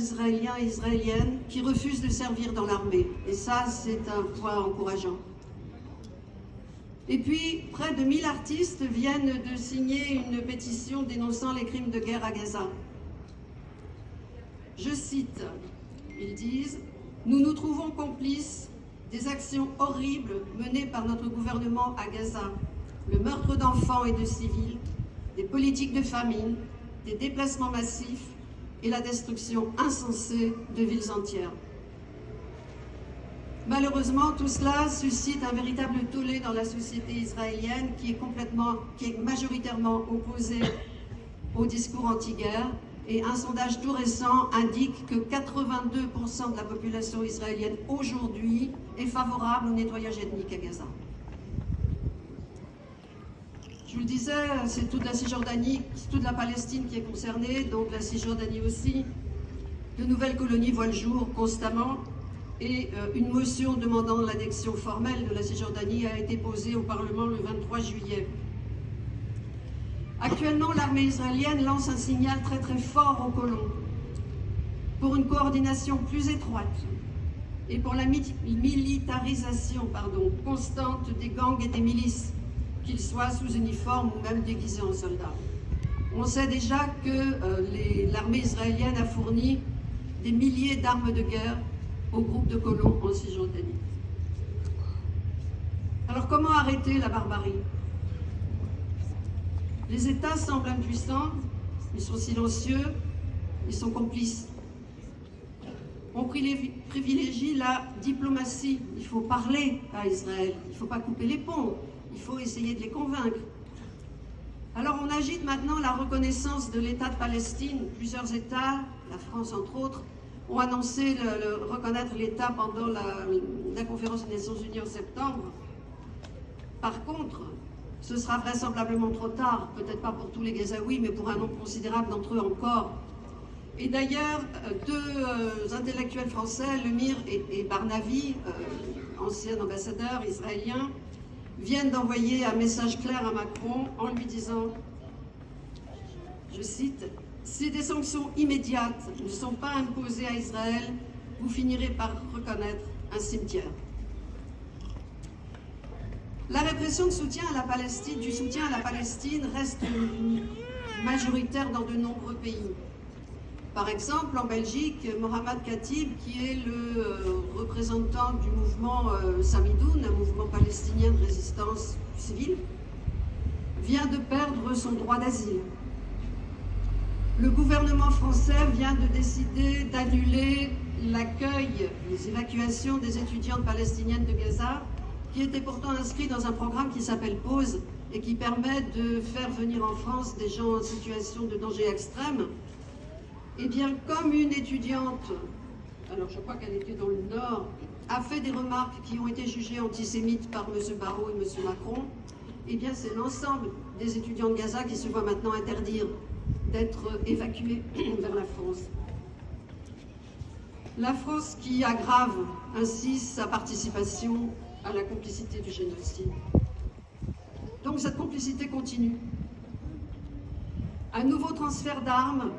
Israéliens et Israéliennes qui refusent de servir dans l'armée. Et ça, c'est un point encourageant. Et puis, près de 1000 artistes viennent de signer une pétition dénonçant les crimes de guerre à Gaza. Je cite, ils disent « Nous nous trouvons complices des actions horribles menées par notre gouvernement à Gaza, le meurtre d'enfants et de civils, des politiques de famine, des déplacements massifs et la destruction insensée de villes entières. » Malheureusement, tout cela suscite un véritable tollé dans la société israélienne qui est majoritairement opposée au discours anti-guerre. Et un sondage tout récent indique que 82% de la population israélienne aujourd'hui est favorable au nettoyage ethnique à Gaza. Je vous le disais, c'est toute la Cisjordanie, toute la Palestine qui est concernée, donc la Cisjordanie aussi. De nouvelles colonies voient le jour constamment et une motion demandant l'annexion formelle de la Cisjordanie a été posée au Parlement le 23 juillet. Actuellement, l'armée israélienne lance un signal très très fort aux colons pour une coordination plus étroite et pour la militarisation constante des gangs et des milices, qu'ils soient sous uniforme ou même déguisés en soldats. On sait déjà que l'armée israélienne a fourni des milliers d'armes de guerre aux groupes de colons en Cisjordanie. Alors comment arrêter la barbarie ? Les États semblent impuissants, ils sont silencieux, ils sont complices. On privilégie la diplomatie. Il faut parler à Israël, il ne faut pas couper les ponts, il faut essayer de les convaincre. Alors on agite maintenant la reconnaissance de l'État de Palestine. Plusieurs États, la France entre autres, ont annoncé reconnaître l'État pendant la conférence des Nations Unies en septembre. Par contre, ce sera vraisemblablement trop tard, peut-être pas pour tous les Gazaouis, mais pour un nombre considérable d'entre eux encore. Et d'ailleurs, deux intellectuels français, Lemire et Barnavi, anciens ambassadeurs israéliens, viennent d'envoyer un message clair à Macron en lui disant, je cite, « Si des sanctions immédiates ne sont pas imposées à Israël, vous finirez par reconnaître un cimetière. » La répression du soutien à la Palestine reste majoritaire dans de nombreux pays. Par exemple, en Belgique, Mohamed Khatib, qui est le représentant du mouvement Samidoun, un mouvement palestinien de résistance civile, vient de perdre son droit d'asile. Le gouvernement français vient de décider d'annuler l'accueil, les évacuations des étudiantes palestiniennes de Gaza, qui était pourtant inscrit dans un programme qui s'appelle PAUSE et qui permet de faire venir en France des gens en situation de danger extrême. Eh bien, comme une étudiante, alors je crois qu'elle était dans le Nord, a fait des remarques qui ont été jugées antisémites par M. Barrot et M. Macron, eh bien c'est l'ensemble des étudiants de Gaza qui se voient maintenant interdire d'être évacués vers la France. La France qui aggrave ainsi sa participation à la complicité du génocide. Donc cette complicité continue. Un nouveau transfert d'armes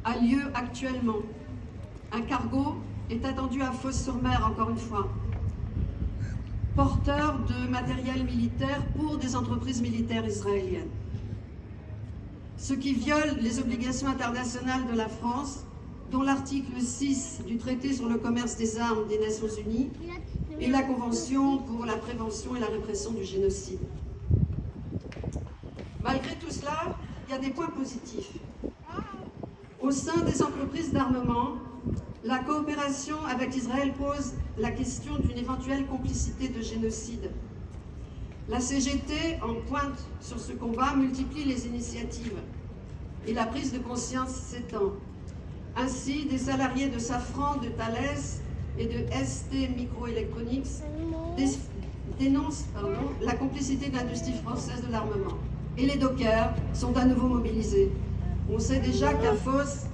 a lieu actuellement. Un cargo est attendu à Fos-sur-Mer, encore une fois, porteur de matériel militaire pour des entreprises militaires israéliennes. Ce qui viole les obligations internationales de la France, dont l'article 6 du traité sur le commerce des armes des Nations Unies et la Convention pour la prévention et la répression du génocide. Malgré tout cela, il y a des points positifs. Au sein des entreprises d'armement, la coopération avec Israël pose la question d'une éventuelle complicité de génocide. La CGT, en pointe sur ce combat, multiplie les initiatives et la prise de conscience s'étend. Ainsi, des salariés de Safran, de Thales et de ST Microelectronics dénoncent la complicité de l'industrie française de l'armement. Et les dockers sont à nouveau mobilisés. On sait déjà qu'à Fos,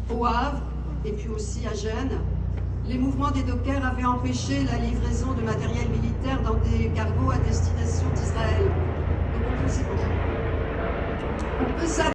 au Havre et puis aussi à Gênes, les mouvements des dockers avaient empêché la livraison de matériel militaire dans des cargos à destination d'Israël. Donc on peut s'attendre.